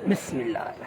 بسم اللہ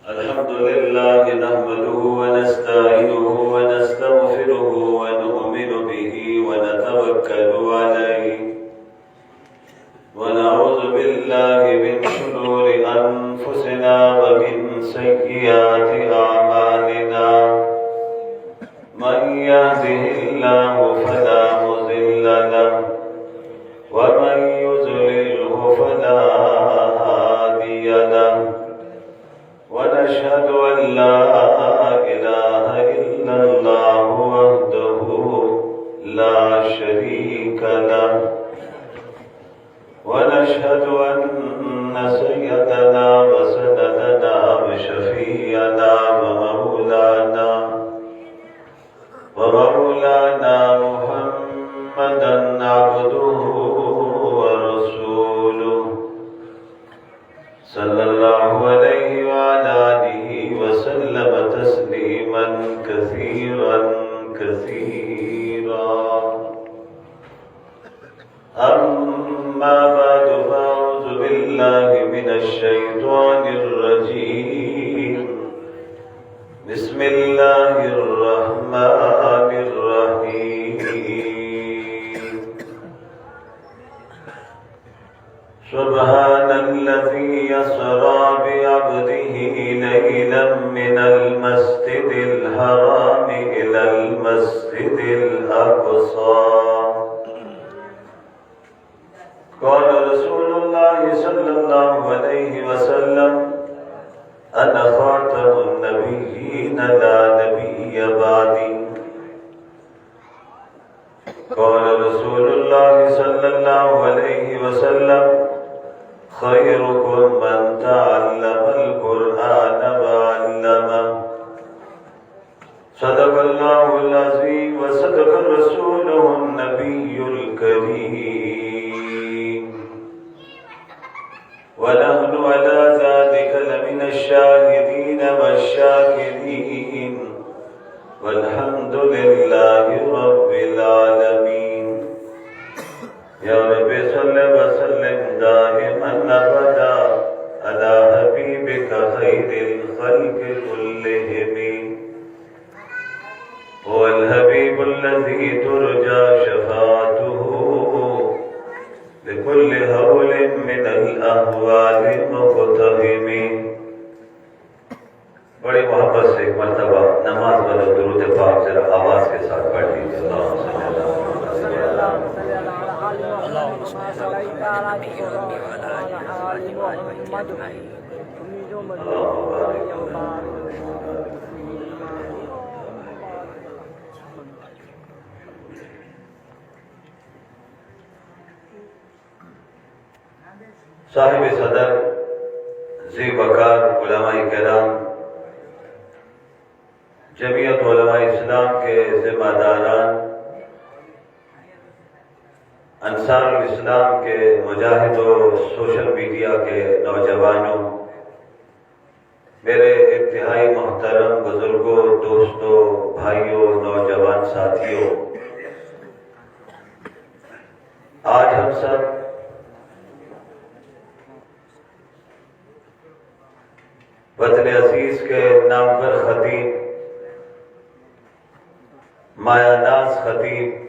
الحمد لله نحمده ونستعينه ونستغفره ونؤمن به ونتوكل عليه ونعوذ بالله من شرور أنفسنا ومن سيئات أعمالنا من يهده الله فلا مضل له ومن يضلله فلا هادي له ونشهد أن لا إله إلا الله وحده لا شريك له ونشهد أن سيدنا وسندنا وشفيعنا ومولانا محمدا عبده ورسوله صلى الله عليه وعلى آله وسلم تسليما كثيرا كثيرا أما بعد فأعوذ بالله من الشيطان الرجيم بسم الله الرحمن الرحيم سبحان الذي يسرى بعبده ليلا من المسجد الحرام إلى المسجد الأقصى قال رسول الله صلى الله عليه وسلم أنا خاتم النبيين لا نبي بعدي قال رسول الله صلى الله عليه وسلم خيركم من تعلم القرآن وعلمه صدق الله العظيم وصدق رسوله النبي الكريم ونحن على ذلك لمن الشاهدين والشاكرين والحمد لله رب العالمين يا رب صل وسلم دائما أبدا على حبيبك خير الخلق كلهم هو الحبيب الذي ترجى شفاعته لكل هول من الأهوال مقتهم بڑی محبت سے ایک مرتبہ نماز والا درود پاک ذرا آواز کے ساتھ پڑھ لیجیے اللہم صلی اللہ صاحب صدر ذی وقار علماء کرام جمعیت علماء اسلام کے ذمہ داران انصار الاسلام کے مجاہدوں سوشل میڈیا کے نوجوانوں میرے انتہائی محترم بزرگوں دوستوں بھائیوں نوجوان ساتھیوں آج ہم سب وطن عزیز کے نامور خطیب مایا ناز خطیب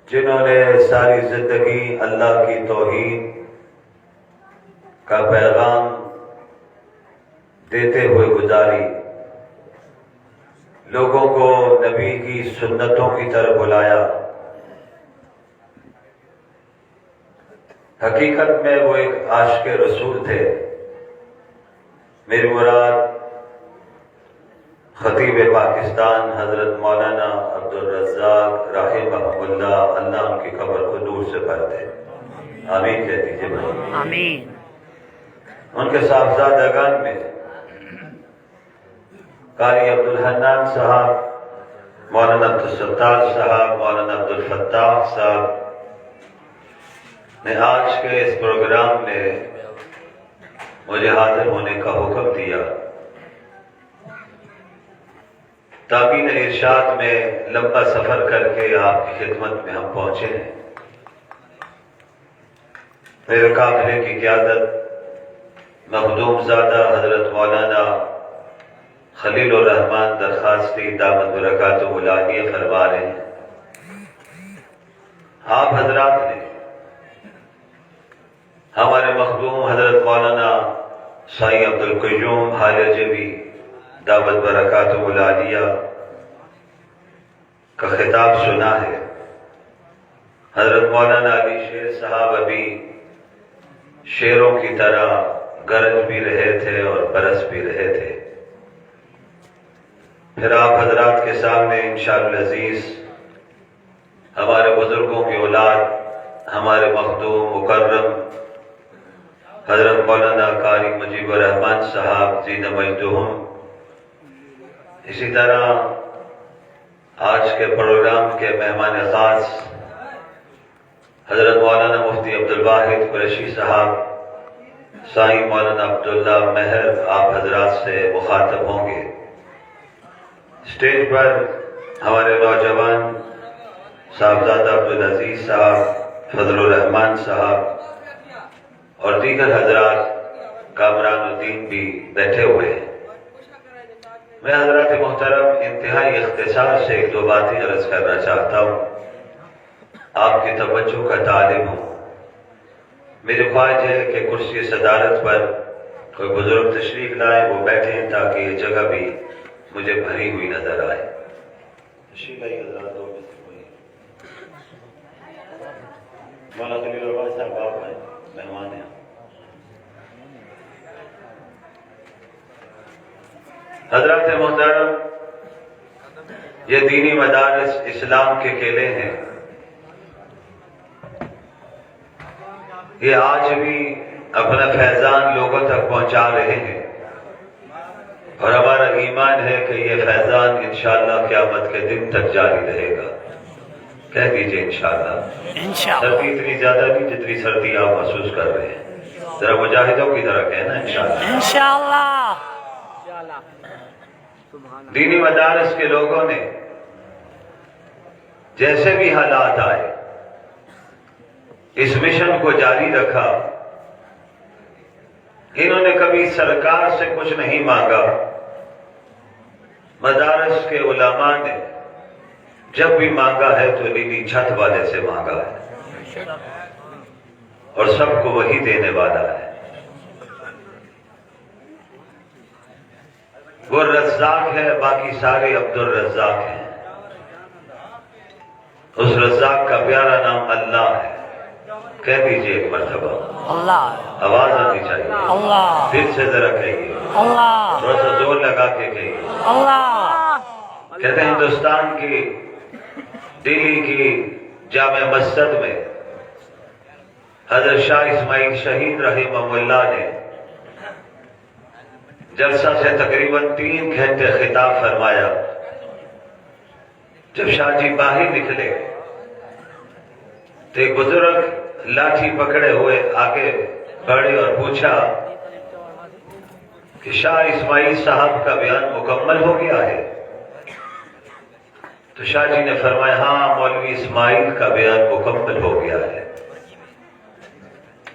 جنہوں نے ساری زندگی اللہ کی توحید کا پیغام دیتے ہوئے گزاری لوگوں کو نبی کی سنتوں کی طرف بلایا۔ حقیقت میں وہ ایک عاشق رسول تھے۔ میری مراد خطیب پاکستان حضرت مولانا عبدالرزاق رحمہ اللہ، اللہ ان کی قبر کو نور سے بھر دے، آمین کہہ دیجیے بھائی، آمین۔ ان کے صاحبزادگان میں قاری عبدالحنان صاحب، مولانا عبدالستار صاحب، مولانا عبدالفتاح صاحب نے آج کے اس پروگرام میں مجھے حاضر ہونے کا حکم دیا۔ تابعین ارشاد میں لمبا سفر کر کے آپ کی خدمت میں ہم پہنچے ہیں۔ میرے قافلے کی قیادت مخدوم زادہ حضرت مولانا خلیل الرحمان درخواستی دامت برکاتہ العالیہ فرما رہے ہیں۔ آپ حضرات نے ہمارے مخدوم حضرت مولانا سائی عبدالقیوم حالجوی دامت برکاتہ العالیہ کا خطاب سنا ہے۔ حضرت مولانا علی شیر صاحب ابھی شیروں کی طرح گرج بھی رہے تھے اور برس بھی رہے تھے۔ پھر آپ حضرات کے سامنے انشاءاللہ العزیز ہمارے بزرگوں کی اولاد، ہمارے مخدوم مکرم حضرت مولانا قاری مجیب الرحمان صاحب زین مجدہم، اسی طرح آج کے پروگرام کے مہمان خاص حضرت مولانا مفتی عبدالواحد قریشی صاحب، سائیں مولانا عبداللہ مہر آپ حضرات سے مخاطب ہوں گے۔ اسٹیج پر ہمارے نوجوان صاحبزادہ عبدالعزیز صاحب، فضل الرحمان صاحب اور دیگر حضرات کامران الدین بھی بیٹھے ہوئے ہیں۔ میں حضرات محترم انتہائی اختصار سے ایک دو باتیں عرض کرنا چاہتا ہوں، آپ کی توجہ کا طالب ہوں۔ میری خواہش ہے کہ کرسی صدارت پر کوئی بزرگ تشریف لائے، وہ بیٹھے ہیں تاکہ یہ جگہ بھی مجھے بھری ہوئی نظر آئے۔ تشریف لائیے حضرات، دو میں سے کوئی مولانا خلیل الرحمان صاحب آپ ہیں، مہمان ہیں۔ حضرات محترم، یہ دینی مدارس اسلام کے کیلے ہیں۔ یہ آج بھی اپنا فیضان لوگوں تک پہنچا رہے ہیں، اور ہمارا ایمان ہے کہ یہ فیضان انشاءاللہ قیامت کے دن تک جاری رہے گا۔ کہہ دیجئے انشاءاللہ۔ سردی اتنی زیادہ نہیں جتنی سردی آپ محسوس کر رہے ہیں، ذرا مجاہدوں کی طرح کہنا انشاءاللہ۔ دینی مدارس کے لوگوں نے جیسے بھی حالات آئے اس مشن کو جاری رکھا۔ انہوں نے کبھی سرکار سے کچھ نہیں مانگا، مدارس کے علماء نے جب بھی مانگا ہے تو نیلی چھت والے سے مانگا ہے، اور سب کو وہی دینے والا ہے۔ وہ رزاق ہے، باقی سارے عبدالرزاق ہیں۔ اس رزاق کا پیارا نام اللہ ہے۔ کہہ دیجئے ایک مرتبہ اللہ، آواز آنی چاہیے اللہ، دل سے ذرا کہیے اللہ، تھوڑا سا زور لگا کے کہیے اللہ۔ کہتے ہیں ہندوستان کی دلی کی جامع مسجد میں حضرت شاہ اسماعیل شہید رحمہ اللہ نے جلسہ سے تقریباً 3 گھنٹے خطاب فرمایا۔ جب شاہ جی باہر نکلے تو ایک بزرگ لاٹھی پکڑے ہوئے آگے بڑھے اور پوچھا کہ شاہ اسماعیل صاحب کا بیان مکمل ہو گیا ہے؟ تو شاہ جی نے فرمایا ہاں، مولوی اسماعیل کا بیان مکمل ہو گیا ہے۔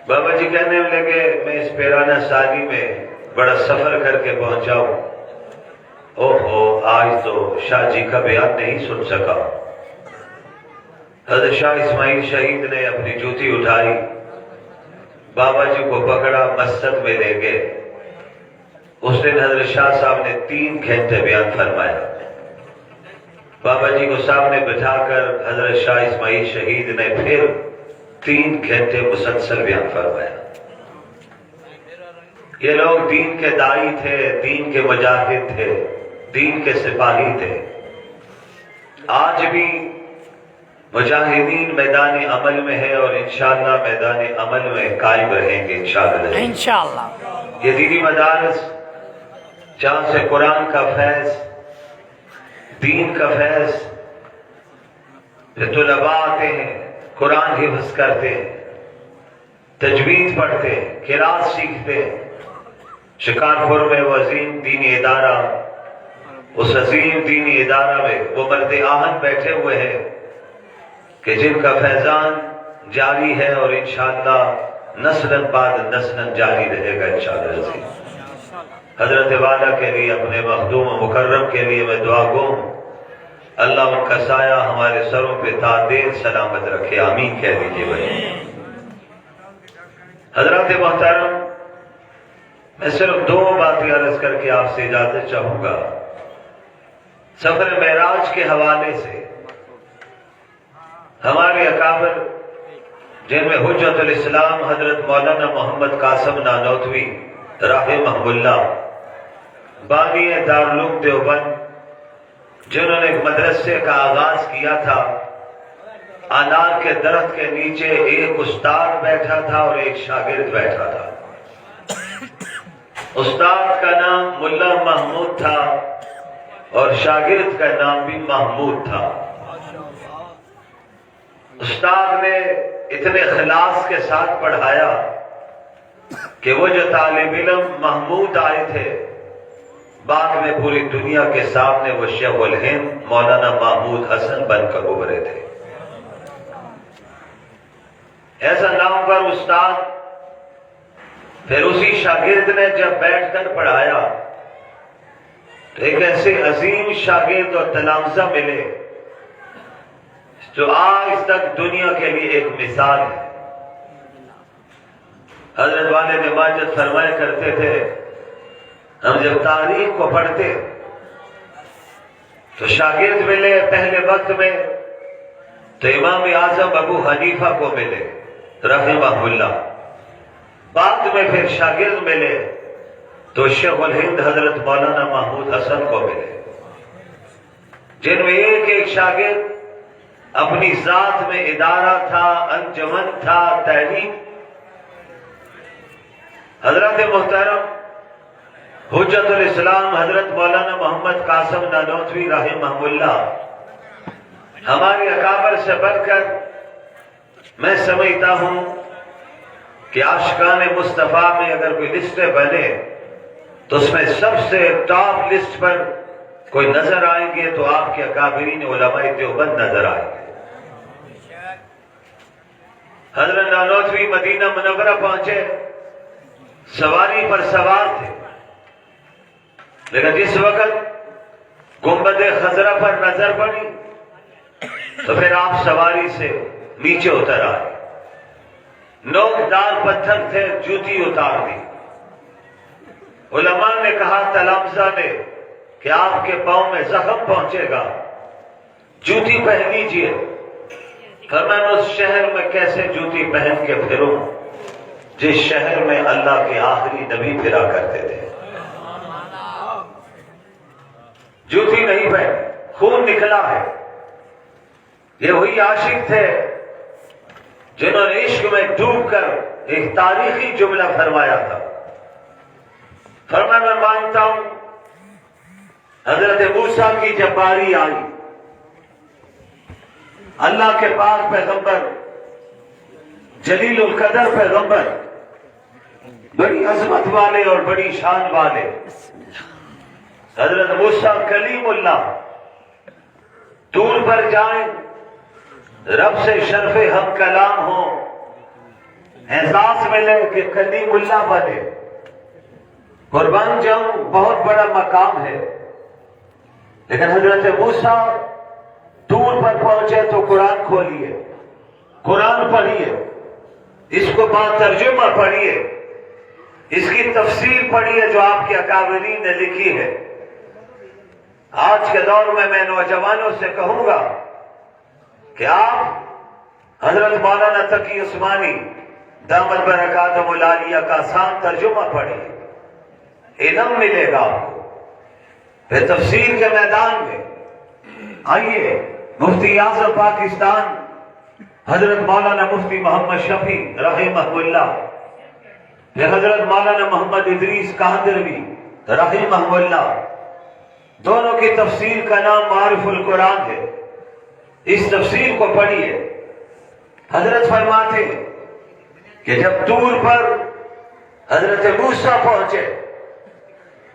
بابا جی کہنے لگے میں اس پیرانہ سالی میں بڑا سفر کر کے پہنچا ہوں، اوہو آج تو شاہ جی کا بیان نہیں سن سکا۔ حضرت شاہ اسماعیل شہید نے اپنی جوتی اٹھائی، بابا جی کو پکڑا، مسجد میں لے گئے۔ اس دن حضرت شاہ صاحب نے 3 گھنٹے بیان فرمایا۔ بابا جی کو سامنے بٹھا کر حضرت شاہ اسماعیل شہید نے پھر 3 گھنٹے مسلسل بیان فرمایا۔ یہ لوگ دین کے داعی تھے، دین کے مجاہد تھے، دین کے سپاہی تھے۔ آج بھی مجاہدین میدان عمل میں ہے اور انشاءاللہ میدان عمل میں قائم رہیں گے انشاءاللہ۔ یہ دینی مدارس جہاں سے قرآن کا فیض، دین کا فیض، طلباء آتے ہیں، قرآن حفظ کرتے ہیں، تجوید پڑھتے ہیں، قرات سیکھتے ہیں۔ شکارپور میں وہ عظیم دینی ادارہ، اس عظیم دینی ادارہ میں وہ مرد آہن بیٹھے ہوئے ہیں کہ جن کا فیضان جاری ہے اور انشاءاللہ نسلاً بعد نسلاً جاری رہے گا انشاءاللہ۔ حضرت والا کے لیے، اپنے مخدوم و مکرم کے لیے میں دعا گو ہوں، اللہ ان کا سایہ ہمارے سروں پہ تا دیر سلامت رکھے، آمین کہہ دیجئے بھائی۔ حضرات محترم، میں صرف 2 باتیں عرض کر کے آپ سے اجازت چاہوں گا۔ سفر معراج کے حوالے سے ہمارے اکابر، جن میں حجت الاسلام حضرت مولانا محمد قاسم نانوتوی رحمہ اللہ، بانی دارالعلوم دیوبند، جنہوں نے ایک مدرسے کا آغاز کیا تھا۔ انار کے درخت کے نیچے ایک استاد بیٹھا تھا اور ایک شاگرد بیٹھا تھا۔ استاد کا نام ملا محمود تھا اور شاگرد کا نام بھی محمود تھا۔ استاد نے اتنے اخلاص کے ساتھ پڑھایا کہ وہ جو طالب علم محمود آئے تھے، بعد میں پوری دنیا کے سامنے وہ شیخ الہند مولانا محمود حسن بن کر ابھرے تھے۔ ایسا نام پر استاد، پھر اسی شاگرد نے جب بیٹھ کر پڑھایا تو ایک ایسے عظیم شاگرد اور تلامذہ ملے جو آج تک دنیا کے لیے ایک مثال ہے۔ حضرت والد ماجد فرمایا کرتے تھے، ہم جب تاریخ کو پڑھتے تو شاگرد ملے پہلے وقت میں تو امام اعظم ابو حنیفہ کو ملے رحمہ اللہ، بعد میں پھر شاگرد ملے تو شیخ الہند حضرت مولانا محمود حسن کو ملے، جن میں ایک ایک شاگرد اپنی ذات میں ادارہ تھا، انجمن تھا، تعلیم۔ حضرت محترم حجت الاسلام حضرت مولانا محمد قاسم نانوتوی رحمہ اللہ ہمارے اکابر سے بڑھ کر میں سمجھتا ہوں کہ عاشقان مصطفیٰ میں اگر کوئی لسٹیں بنے تو اس میں سب سے ٹاپ لسٹ پر کوئی نظر آئیں گے تو آپ کے اکابرین علماء دیوبند نظر آئیں گے۔ حضرت نانوتوی مدینہ منورہ پہنچے، سواری پر سوار تھے، لیکن جس وقت گنبد خضرا پر نظر پڑی تو پھر آپ سواری سے نیچے اتر آئے۔ نوکدار پتھر تھے، جوتی اتار دی۔ علماء نے کہا تلامذہ نے کہ آپ کے پاؤں میں زخم پہنچے گا، جوتی پہن لیجیے۔ فرمایا میں اس شہر میں کیسے جوتی پہن کے پھروں جس شہر میں اللہ کے آخری نبی پھرا کرتے تھے۔ جوتی نہیں پہن، خون نکلا ہے۔ یہ وہی عاشق تھے جنہوں نے عشق میں ڈوب کر ایک تاریخی جملہ فرمایا تھا۔ فرمایا میں مانتا ہوں حضرت موسیٰ کی جب باری آئی، اللہ کے پاک پیغمبر، جلیل القدر پیغمبر، بڑی عظمت والے اور بڑی شان والے حضرت موسیٰ کلیم اللہ طور پر جائیں، رب سے شرف ہم کلام ہو، احساس ملے کہ کلیم اللہ بنے، قربان جاؤں بہت بڑا مقام ہے۔ لیکن حضرت موسیٰ طور پر پہنچے تو قرآن کھولیے، قرآن پڑھیے، اس کو با ترجمہ پڑھیے، اس کی تفسیر پڑھیے جو آپ کے اکابرین نے لکھی ہے۔ آج کے دور میں نوجوانوں سے کہوں گا کہ آپ حضرت مولانا تقی عثمانی دامت برکاتہم العالیہ کا آسان ترجمہ پڑھیے، علم ملے گا آپ کو۔ پھر تفسیر کے میدان میں آئیے، مفتی اعظم پاکستان حضرت مولانا مفتی محمد شفیع رحمہ اللہ، پھر حضرت مولانا محمد ادریس قادری رحمہ اللہ، دونوں کی تفسیر کا نام معارف القرآن ہے۔ اس تفسیر کو پڑھیے۔ حضرت فرماتے ہیں کہ جب طور پر حضرت موسیٰ پہنچے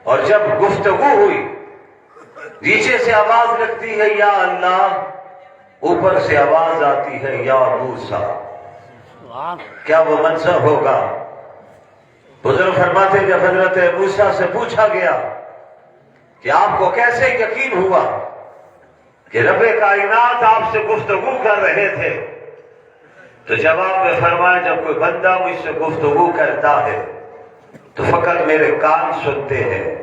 اور جب گفتگو ہوئی، نیچے سے آواز لگتی ہے یا اللہ، اوپر سے آواز آتی ہے یا موسیٰ، کیا وہ منظر ہوگا؟ بزرگ فرماتے ہیں جب حضرت موسیٰ سے پوچھا گیا کہ آپ کو کیسے یقین ہوا کہ رب کائنات آپ سے گفتگو کر رہے تھے، تو جواب میں فرمایا جب کوئی بندہ مجھ سے گفتگو کرتا ہے تو فقط میرے کان سنتے ہیں،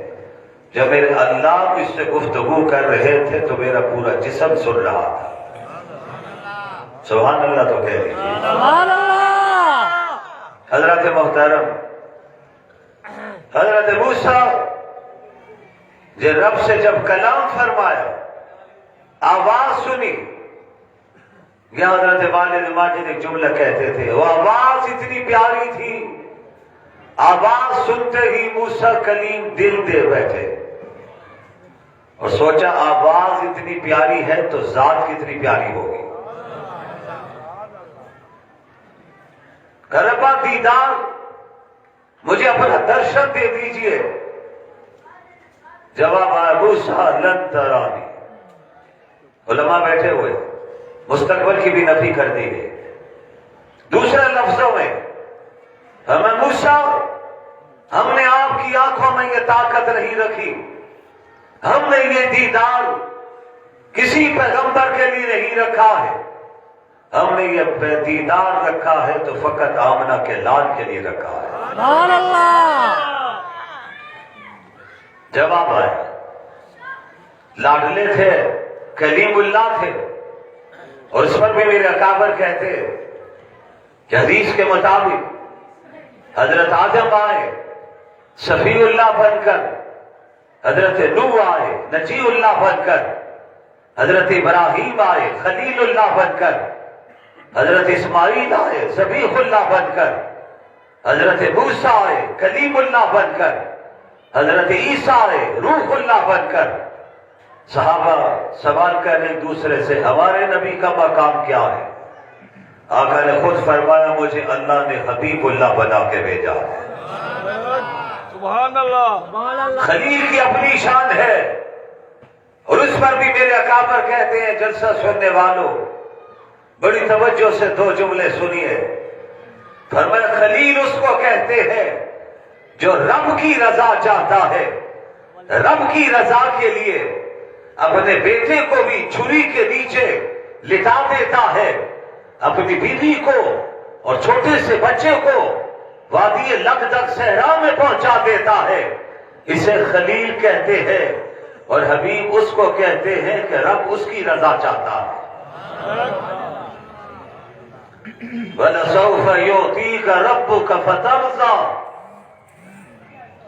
جب میرے اللہ مجھ سے گفتگو کر رہے تھے تو میرا پورا جسم سن رہا تھا۔ سبحان اللہ تو کہہ لیجیے۔ سبحان اللہ۔ حضرت محترم، حضرت موسیٰ جب رب سے جب کلام فرمایا، آواز سنی، یا حضرت والد ماجد ایک جملہ کہتے تھے، وہ آواز اتنی پیاری تھی، آواز سنتے ہی موسیٰ کلیم دل دے بیٹھے اور سوچا آواز اتنی پیاری ہے تو ذات کتنی پیاری ہوگی۔ ربا دیدار، مجھے اپنا درشن دے دیجئے۔ جواب آیا موسیٰ لن ترانی۔ علماء بیٹھے ہوئے، مستقبل کی بھی نفی کر دی گئی۔ دوسرے لفظوں میں ہمیں موسیٰ، ہم نے آپ کی آنکھوں میں یہ طاقت نہیں رکھی، ہم نے یہ دیدار کسی پیغمبر کے لیے نہیں رکھا ہے، ہم نے یہ دیدار رکھا ہے تو فقط آمنہ کے لال کے لیے رکھا ہے۔ سبحان اللہ۔ جواب آیا، لاڈلے تھے، کلیم اللہ تھے، اور اس پر بھی میرے اکابر کہتے کہ حدیث کے مطابق حضرت آدم آئے صفی اللہ بن کر، حضرت نوح آئے نجی اللہ بن کر، حضرت ابراہیم آئے خلیل اللہ بن کر، حضرت اسماعیل آئے ذبیح اللہ بن کر، حضرت موسیٰ آئے کلیم اللہ بن کر، حضرت عیسیٰ آئے روح اللہ بن کر۔ صحابہ سوال کرنے ایک دوسرے سے، ہمارے نبی کا مقام کیا ہے؟ آقا نے خود فرمایا، مجھے اللہ نے حبیب اللہ بنا کے بھیجا ہے۔ سبحان اللہ۔ خلیل کی اپنی شان ہے، اور اس پر بھی میرے اکابر کہتے ہیں، جلسہ سننے والوں بڑی توجہ سے دو جملے سنیے۔ فرمایا خلیل اس کو کہتے ہیں جو رب کی رضا چاہتا ہے، رب کی رضا کے لیے اپنے بیٹے کو بھی چھری کے نیچے لٹا دیتا ہے، اپنی بیوی کو اور چھوٹے سے بچے کو وادی لقدق صحرا میں پہنچا دیتا ہے، اسے خلیل کہتے ہیں۔ اور حبیب اس کو کہتے ہیں کہ رب اس کی رضا چاہتا ہے۔ وَلَسَوْفَ يُعْطِيكَ رَبُّكَ فَتَرْضَىٰ۔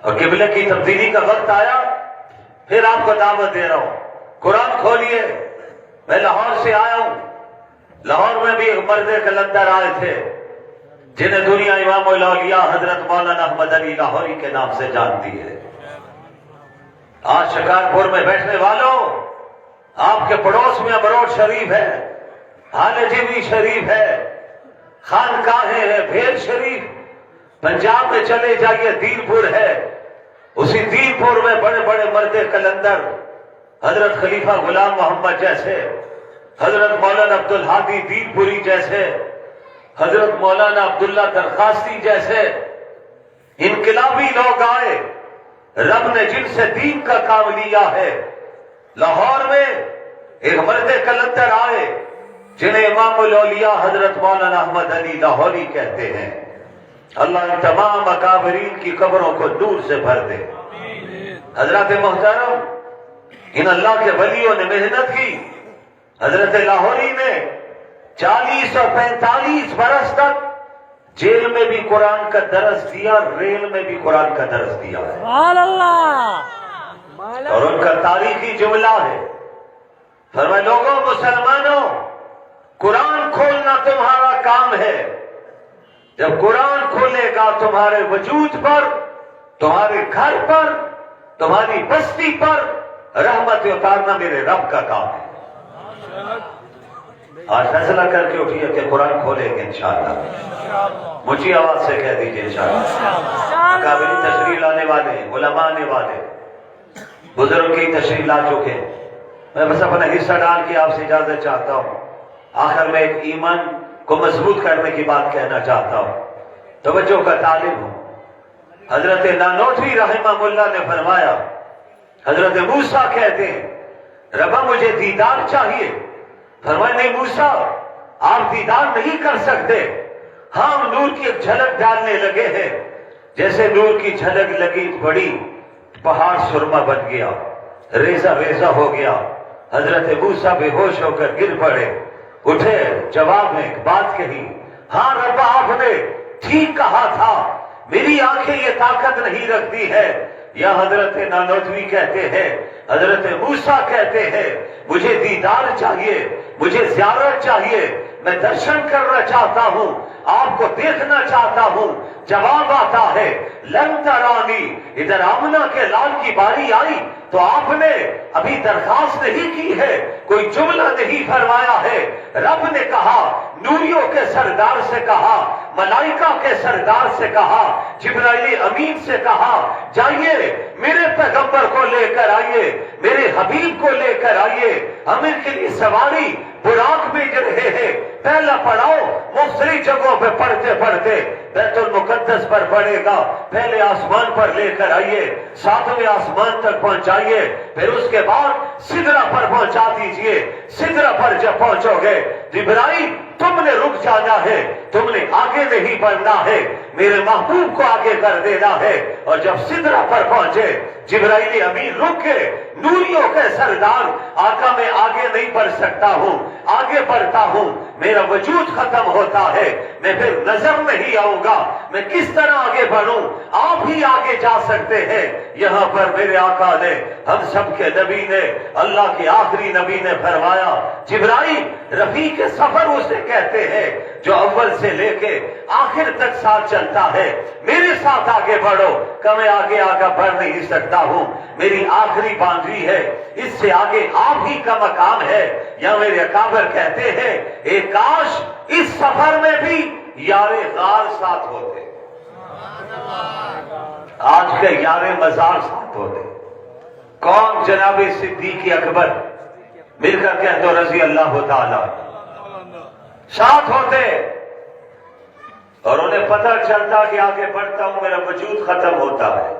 اور قبلے کی تبدیلی کا وقت آیا، پھر آپ کو دعوت دے رہا ہوں، قرآن کھولیے۔ میں لاہور سے آیا ہوں، لاہور میں بھی ایک مرد کلندر آئے تھے جنہیں دنیا امام الاولیاء حضرت مولانا احمد علی لاہوری کے نام سے جانتی ہے۔ آج شکارپور میں بیٹھنے والوں، آپ کے پڑوس میں ابروڑ شریف ہے، حال جیوی شریف ہے، خانقاہیں ہیں، بھیل شریف۔ پنجاب میں چلے جائیے، دین پور ہے، اسی دین پور میں بڑے بڑے مرد کلندر، حضرت خلیفہ غلام محمد جیسے، حضرت مولانا عبدالہادی دین پوری جیسے، حضرت مولانا عبداللہ درخواستی جیسے انقلابی لوگ آئے، رب نے جن سے دین کا کام لیا ہے۔ لاہور میں ایک مرد کلندر آئے جنہیں امام الاولیاء حضرت مولانا احمد علی لاہوری کہتے ہیں۔ اللہ ان تمام اکابرین کی قبروں کو نور سے بھر دے۔ حضرات محترم، ان اللہ کے ولیوں نے محنت کی. حضرت لاہوری نے 40 اور 45 برس تک جیل میں بھی قرآن کا درس دیا, ریل میں بھی قرآن کا درس دیا ہے. سبحان اللہ. اور ان کا تاریخی جملہ ہے, فرمایا لوگوں مسلمانوں, قرآن کھولنا تمہارا کام ہے. جب قرآن کھولے گا تمہارے وجود پر, تمہارے گھر پر, تمہاری بستی پر رحمت اتارنا میرے رب کا کام ہے. آج فیصلہ کر کے اٹھیے کہ قرآن کھولیں گے انشاءاللہ. مجھے آواز سے کہہ دیجئے انشاءاللہ. اکابرین تشریح لانے والے, علماء آنے والے, بزرگ کی تشریح لا چکے. میں بس اپنا حصہ ڈال کے آپ سے اجازت چاہتا ہوں. آخر میں ایک ایمان کو مضبوط کرنے کی بات کہنا چاہتا ہوں. توجہ کا طالب ہوں. حضرت نانوتوی رحمہ اللہ نے فرمایا, حضرت موسیٰ کہتے ہیں ربا مجھے دیدار چاہیے. فرمایا نہیں موسیٰ, آپ دیدار نہیں کر سکتے. ہم نور کی ایک جھلک ڈالنے لگے ہیں. جیسے نور کی جھلک لگی بڑی پہاڑ سرما بن گیا, ریزہ ریزہ ہو گیا. حضرت موسیٰ بے ہوش ہو کر گر پڑے. اٹھے, جواب میں ایک بات کہی, ہاں ربا آپ نے ٹھیک کہا تھا, میری آنکھیں یہ طاقت نہیں رکھتی ہے. یا حضرت نانوتوی کہتے ہیں, حضرت موسیٰ کہتے ہیں مجھے دیدار چاہیے, مجھے زیارت چاہیے, میں درشن کرنا چاہتا ہوں, آپ کو دیکھنا چاہتا ہوں. جواب آتا ہے لن ترانی. ادھر آمنہ کے لال کی باری آئی تو آپ نے ابھی درخواست نہیں کی ہے, کوئی جملہ نہیں فرمایا ہے. رب نے کہا, نوریوں کے سردار سے کہا, ملائکہ کے سردار سے کہا, جبرائیل امین سے کہا, جائیے میرے پیغمبر کو لے کر آئیے, میرے حبیب کو لے کر آئیے. ہم ان کے لیے سواری براق بھیج رہے ہیں. پہلا پڑاؤ مختلف جگہوں پہ پڑھتے پڑھتے بیت المقدس پر پڑے گا. پہلے آسمان پر لے کر آئیے, 7ویں آسمان تک پہنچائیے, پھر اس کے بعد سدرہ پر پہنچا دیجئے. سدرہ پر جب پہنچو گے, جبرائیل تم نے رک جانا ہے, تم نے آگے نہیں بڑھنا ہے, میرے محبوب کو آگے کر دینا ہے. اور جب سدرہ پر پہنچے, جبرائیل امین رک کے, نوریوں کے سردار, آقا میں آگے نہیں بڑھ سکتا ہوں, آگے بڑھتا ہوں, میرا وجود ختم ہوتا ہے, میں پھر نظر نہیں آؤں گا, میں کس طرح آگے بڑھوں, آپ ہی آگے جا سکتے ہیں. یہاں پر میرے آقا نے, ہم سب کے نبی نے, اللہ کے آخری نبی نے فرمایا, جبرائیل رفیق سفر اسے کہتے ہیں جو اول سے لے کے آخر تک ساتھ چلتا ہے. میرے ساتھ آگے بڑھو, کہ میں آگے بڑھ نہیں سکتا ہوں, میری آخری باؤنڈری ہے, اس سے آگے آپ ہی کا مقام ہے. یا میرے اکابر کہتے ہیں, ایک کاش اس سفر میں بھی یار غار ساتھ ہوتے, آج کے یار مزار ساتھ ہوتے. کون؟ جناب صدیق اکبر. مل کر کہہ دو رضی اللہ تعالی. ساتھ ہوتے اور انہیں پتہ چلتا کہ آگے بڑھتا ہوں میرا وجود ختم ہوتا ہے,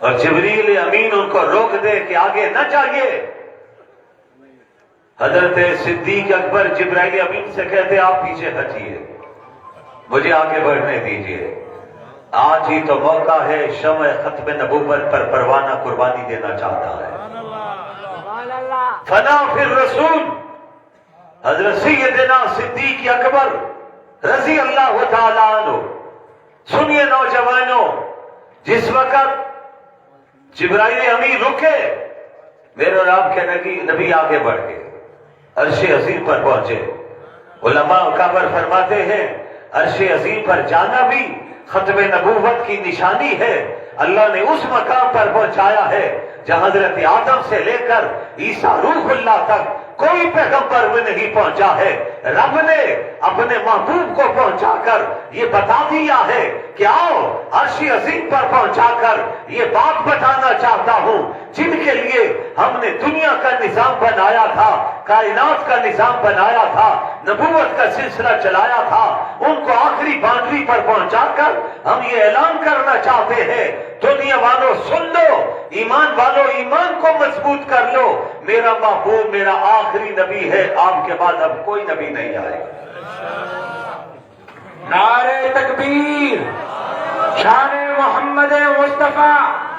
اور جبریل امین ان کو روک دے کہ آگے نہ جائیے. حضرت صدیق اکبر جبرائیل امین سے کہتے آپ پیچھے ہٹیے, مجھے آگے بڑھنے دیجئے. آج ہی تو موقع ہے, شمع ختم نبوت پر پروانہ قربانی دینا چاہتا ہے. فنا فی الرسول. حضرت سیدنا صدیق اکبر رضی اللہ تعالیٰ عنہ. سنیے نوجوانوں, جس وقت جبرائیل امین رکے, میرے اور آپ کے نبی آگے بڑھ گئے, عرش عظیم پر پہنچے. علماء اکابر فرماتے ہیں عرش عظیم پر جانا بھی ختم نبوت کی نشانی ہے. اللہ نے اس مقام پر پہنچایا ہے جہاں حضرت آدم سے لے کر عیسیٰ روح اللہ تک کوئی پیغمبر میں نہیں پہنچا ہے. رب نے اپنے محبوب کو پہنچا کر یہ بتا دیا ہے کہ آؤ, عرش عظیم پر پہنچا کر یہ بات بتانا چاہتا ہوں, جن کے لیے ہم نے دنیا کا نظام بنایا تھا, کائنات کا نظام بنایا تھا, نبوت کا سلسلہ چلایا تھا, ان کو آخری باؤنڈری پر پہنچا کر ہم یہ اعلان کرنا چاہتے ہیں, دنیا والوں سن لو, ایمان والوں ایمان کو مضبوط کر لو, میرا محبوب میرا آخری نبی ہے, آپ کے بعد اب کوئی نبی نہیں آئے. نعرہ تکبیر, شان محمد مصطفیٰ.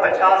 50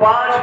5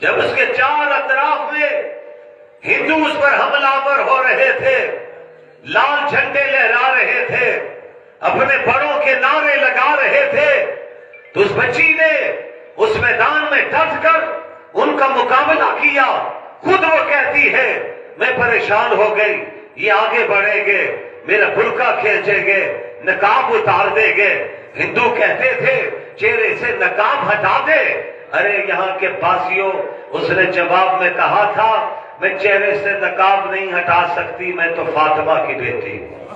جب اس کے چار اطراف میں ہندو اس پر حملہ آور ہو رہے تھے، لال جھنڈے لہرا رہے تھے، اپنے بڑوں کے نعرے لگا رہے تھے، تو اس بچی نے اس میدان میں ڈٹ کر ان کا مقابلہ کیا۔ خود وہ کہتی ہے میں پریشان ہو گئی، یہ آگے بڑھیں گے، میرا برقع کھینچیں گے، نقاب اتار دیں گے۔ ہندو کہتے تھے چہرے سے نقاب ہٹا دے۔ ارے یہاں کے باسیوں، اس نے جواب میں کہا تھا میں چہرے سے نقاب نہیں ہٹا سکتی، میں تو فاطمہ کی بیٹی ہوں۔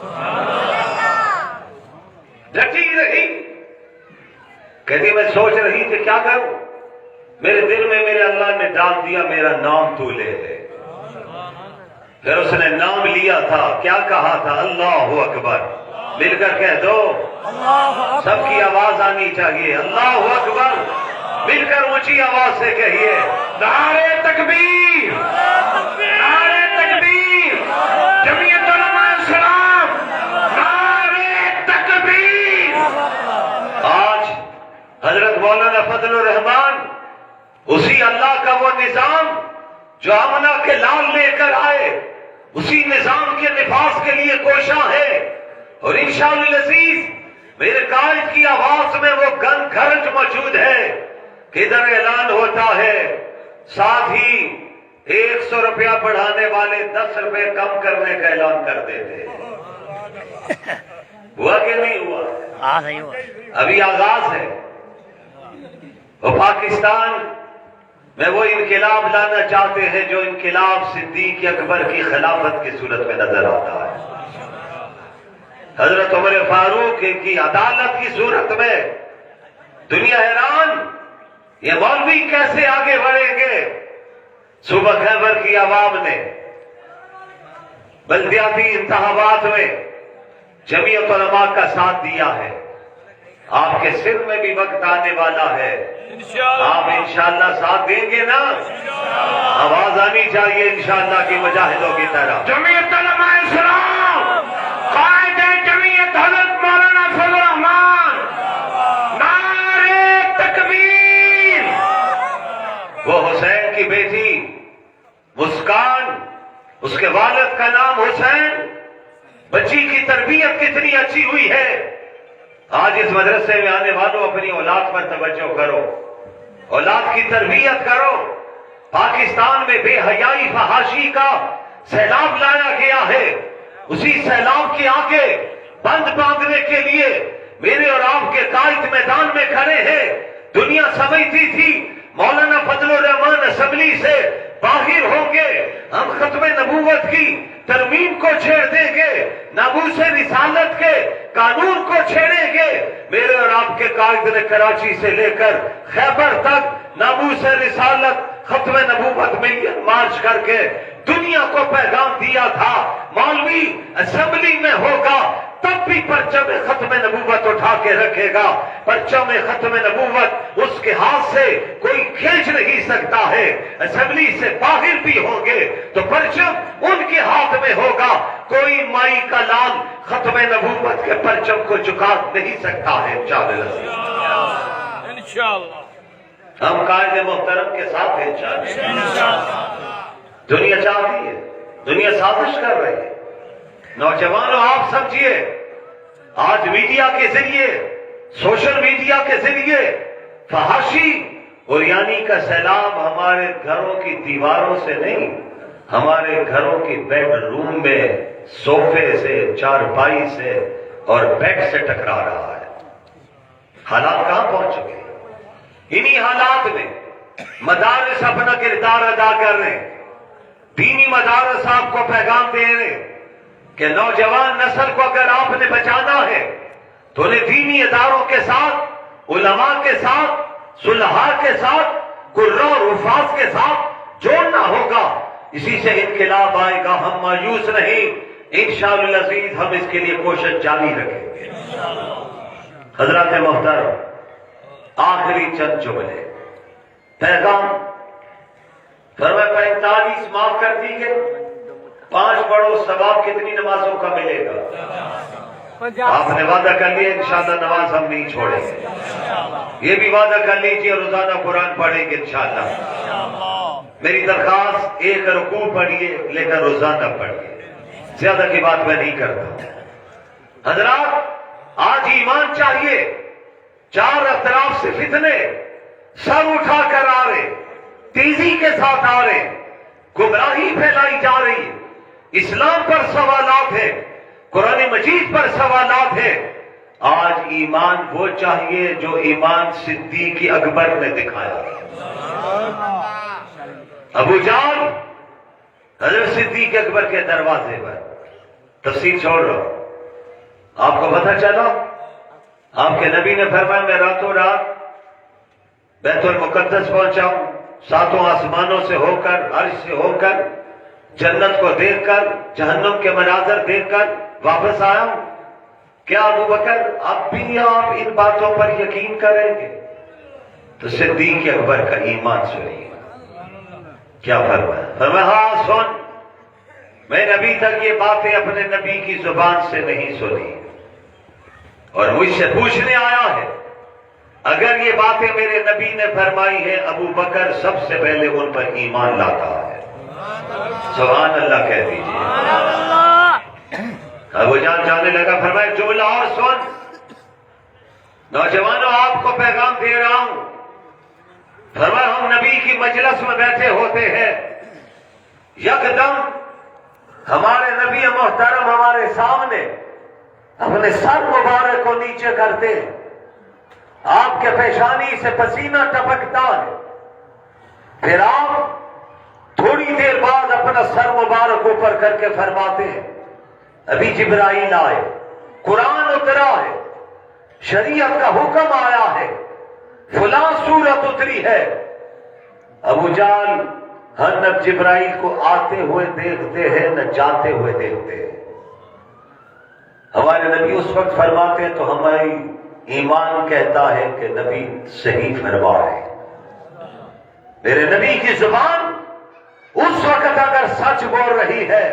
ڈٹی رہی، کہتی میں سوچ رہی تھی کیا کروں، میرے دل میں میرے اللہ نے ڈال دیا میرا نام تو لے لے۔ پھر اس نے نام لیا تھا، کیا کہا تھا؟ اللہ اکبر۔ مل کر کہہ دو، سب کی آواز آنی چاہیے، اللہ اکبر۔ مل کر اونچی آواز سے کہیے، نعرے تکبیر، نعرے تکبیر، جمعیت علماء اسلام، نعرے تکبیر۔ آج حضرت مولانا فضل الرحمان اسی اللہ کا وہ نظام جو آمنہ کے لال لے کر آئے، اسی نظام کے نفاذ کے لیے کوشاں ہے، اور انشاءاللہ العزیز میرے قائد کی آواز میں وہ گن گھرج موجود ہے کہ ادھر اعلان ہوتا ہے، ساتھ ہی 100 روپیہ بڑھانے والے 10 روپے کم کرنے کا اعلان کر دیتے۔ ہوا کہ نہیں ہوا؟ ابھی آغاز ہے۔ وہ پاکستان میں وہ انقلاب لانا چاہتے ہیں جو انقلاب صدیق اکبر کی خلافت کی صورت میں نظر آتا ہے، حضرت عمر فاروق کی عدالت کی صورت میں۔ دنیا حیران، یہ مولوی کیسے آگے بڑھیں گے؟ صوبہ خیبر کی عوام نے بلدیاتی انتخابات میں جمعیت علماء کا ساتھ دیا ہے۔ آپ کے سر میں بھی وقت آنے والا ہے، آپ انشاءاللہ ساتھ دیں گے نا؟ آواز آنی چاہیے انشاءاللہ کی مجاہدوں کی طرح۔ جمعیت علماء اسلام، قائد جمعیت حضرت مولانا فضل الرحمان، نعرے تکبیر۔ وہ حسین کی بیٹی مسکان، اس کے والد کا نام حسین، بچی کی تربیت کتنی اچھی ہوئی ہے۔ آج اس مدرسے میں آنے والوں اپنی اولاد پر توجہ کرو، اولاد کی تربیت کرو۔ پاکستان میں بے حیائی فحاشی کا سیلاب لایا گیا ہے، اسی سیلاب کے آگے بند باندھنے کے لیے میرے اور آپ کے قائد میدان میں کھڑے ہیں۔ دنیا سمجھتی تھی مولانا فضل الرحمان اسمبلی سے باہر ہوں گے، ہم ختم نبوت کی ترمیم کو چھیڑ دیں گے، ناموس رسالت کے قانون کو چھیڑیں گے۔ میرے اور آپ کے قائد نے کراچی سے لے کر خیبر تک ناموس رسالت ختم نبوت ملین مارچ کر کے دنیا کو پیغام دیا تھا، مولوی اسمبلی میں ہوگا تب بھی پرچم ختم نبوت اٹھا کے رکھے گا، پرچم ختم نبوت اس کے ہاتھ سے کوئی کھینچ نہیں سکتا ہے۔ اسمبلی سے باہر بھی ہوں گے تو پرچم ان کے ہاتھ میں ہوگا، کوئی مائی کا لال ختم نبوت کے پرچم کو جھکا نہیں سکتا ہے انشاءاللہ۔ ہم قائد محترم کے ساتھ ہیں انشاءاللہ۔ دنیا چاہتی ہے، دنیا سازش کر رہی ہے۔ نوجوانوں آپ سمجھیے، آج میڈیا کے ذریعے، سوشل میڈیا کے ذریعے فحاشی اور یعنی کا سیلاب ہمارے گھروں کی دیواروں سے نہیں، ہمارے گھروں کی بیڈ روم میں صوفے سے، چارپائی سے اور بیڈ سے ٹکرا رہا ہے۔ حالات کہاں پہنچ چکے؟ انہی حالات میں مدارس اپنا کردار ادا کر رہے ہیں، دینی مدارس آپ کو پیغام دے رہے ہیں کہ نوجوان نسل کو اگر آپ نے بچانا ہے تو انہیں دینی اداروں کے ساتھ، علماء کے ساتھ، صلحاء کے ساتھ، قراء اور حفاظ کے ساتھ جوڑنا ہوگا۔ اسی سے انقلاب آئے گا، ہم مایوس نہیں، انشاءاللہ العزیز ہم اس کے لیے کوشش جاری رکھیں گے۔ حضرات محترم، آخری چند جملے پیغام فرمایا 45 معاف کر دی گئے، 5 پڑھو، ثواب کتنی نمازوں کا ملے گا؟ آپ نے وعدہ کر لیا انشاءاللہ نماز ہم نہیں چھوڑیں گے، یہ بھی وعدہ کر لیجیے روزانہ قرآن پڑھیں گے انشاءاللہ۔ میری درخواست ایک رکوع پڑھیے لیکن روزانہ پڑھیے، زیادہ کی بات میں نہیں کرتا۔ حضرات آج ایمان چاہیے، چار اطراف سے فتنے سر اٹھا کر آ رہے، تیزی کے ساتھ آ رہے، گمراہی پھیلائی جا رہی ہے، اسلام پر سوالات ہیں، قرآن مجید پر سوالات ہیں۔ آج ایمان وہ چاہیے جو ایمان صدیق اکبر نے دکھایا۔ ابو جان حضرت صدیق اکبر کے دروازے پر، تفسیر چھوڑ رہا ہوں، آپ کو پتہ چلا آپ کے نبی نے فرمایا میں راتوں رات بیت المقدس پہنچا ہوں، ساتوں آسمانوں سے ہو کر، عرش سے ہو کر، جنت کو دیکھ کر، جہنم کے مناظر دیکھ کر واپس آیا ہوں۔ کیا ابو بکر اب بھی آپ ان باتوں پر یقین کریں گے؟ تو صدیق اکبر کا ایمان سنیے کیا فرمایا۔ فرمایا ہاں سن، میں ابھی تک یہ باتیں اپنے نبی کی زبان سے نہیں سنی اور مجھ سے پوچھنے آیا ہے، اگر یہ باتیں میرے نبی نے فرمائی ہے ابو بکر سب سے پہلے ان پر ایمان لاتا ہے۔ سبحان اللہ کہہ دیجیے۔ ابو جان جانے لگا، فرمایا جملہ اور سن، نوجوانوں آپ کو پیغام دے رہا ہوں۔ فرمایا ہم نبی کی مجلس میں بیٹھے ہوتے ہیں، یکدم ہمارے نبی محترم ہمارے سامنے اپنے سر مبارک کو نیچے کرتے، آپ کے پیشانی سے پسینہ ٹپکتا ہے، پھر آپ تھوڑی دیر بعد اپنا سر مبارک اوپر کر کے فرماتے ہیں ابھی جبرائیل آئے، قرآن اترا ہے، شریعت کا حکم آیا ہے، فلاں سورت اتری ہے۔ ابو جان ہم نہ جبرائیل کو آتے ہوئے دیکھتے ہیں نہ جاتے ہوئے دیکھتے ہیں۔ ہمارے نبی اس وقت فرماتے ہیں تو ہماری ایمان کہتا ہے کہ نبی صحیح فرما رہے ہیں۔ میرے نبی کی زبان اس وقت اگر سچ بول رہی ہے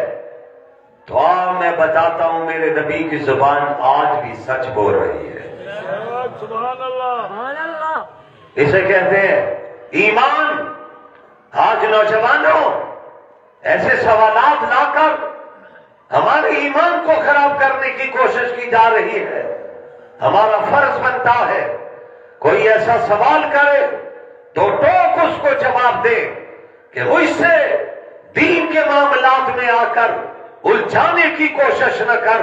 تو میں بتاتا ہوں میرے نبی کی زبان آج بھی سچ بول رہی ہے۔ سبحان اللہ۔ اسے کہتے ہیں ایمان۔ آج نوجوانوں ایسے سوالات لا کر ہمارے ایمان کو خراب کرنے کی کوشش کی جا رہی ہے۔ ہمارا فرض بنتا ہے کوئی ایسا سوال کرے تو ٹوک اس کو جواب دے کہ وہ اس سے دین کے معاملات میں آ کر الجھانے کی کوشش نہ کر۔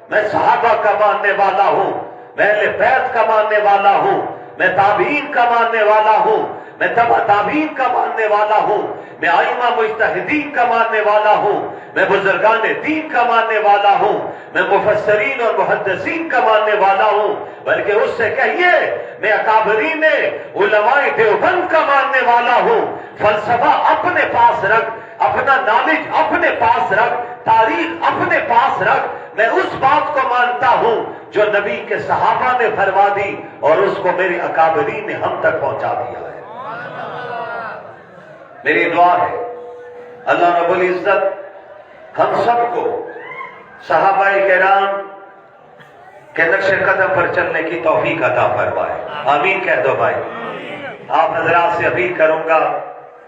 میں صحابہ کا ماننے والا ہوں، میں اہل بیت کا ماننے والا ہوں، میں تابعین کا ماننے والا ہوں، میں تبع تابعین کا ماننے والا ہوں، میں ائمہ مجتہدین کا ماننے والا ہوں، میں بزرگان دین کا ماننے والا ہوں، میں مفسرین اور محدثین کا ماننے والا ہوں، بلکہ اس سے کہیے میں اکابرین علماء دیوبند کا ماننے والا ہوں۔ فلسفہ اپنے پاس رکھ، اپنا نالج اپنے پاس رکھ، تاریخ اپنے پاس رکھ۔ میں اس بات کو مانتا ہوں جو نبی کے صحابہ نے فرما دی اور اس کو میرے اکابرین نے ہم تک پہنچا دیا ہے۔ میری دعا ہے اللہ رب العزت ہم سب کو صحابہ کرام کے نقش قدم پر چلنے کی توفیق عطا فرمائے۔ آمین کہہ دو بھائی۔ آپ حضرات سے اپیل کروں گا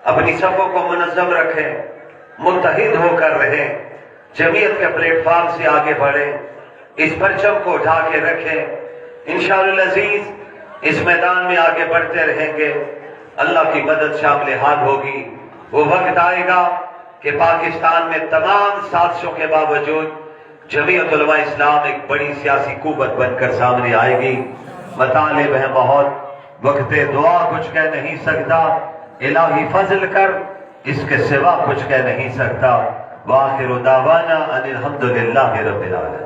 اپنی صفوں کو منظم رکھیں، متحد ہو کر رہیں، جمعیت کے پلیٹ فارم سے آگے بڑھیں، اس پرچم کو اٹھا کے رکھیں۔ انشاءاللہ العزیز اس میدان میں آگے بڑھتے رہیں گے، اللہ کی مدد شامل حال ہوگی۔ وہ وقت آئے گا کہ پاکستان میں تمام سازشوں کے باوجود جمعیت علماء اسلام ایک بڑی سیاسی قوت بن کر سامنے آئے گی۔ مطالب ہیں بہت، وقت دعا کچھ کہہ نہیں سکتا، الہی فضل کر اس کے سوا کچھ کہہ نہیں سکتا۔ وآخر دعوانا ان الحمدللہ رب العالمین۔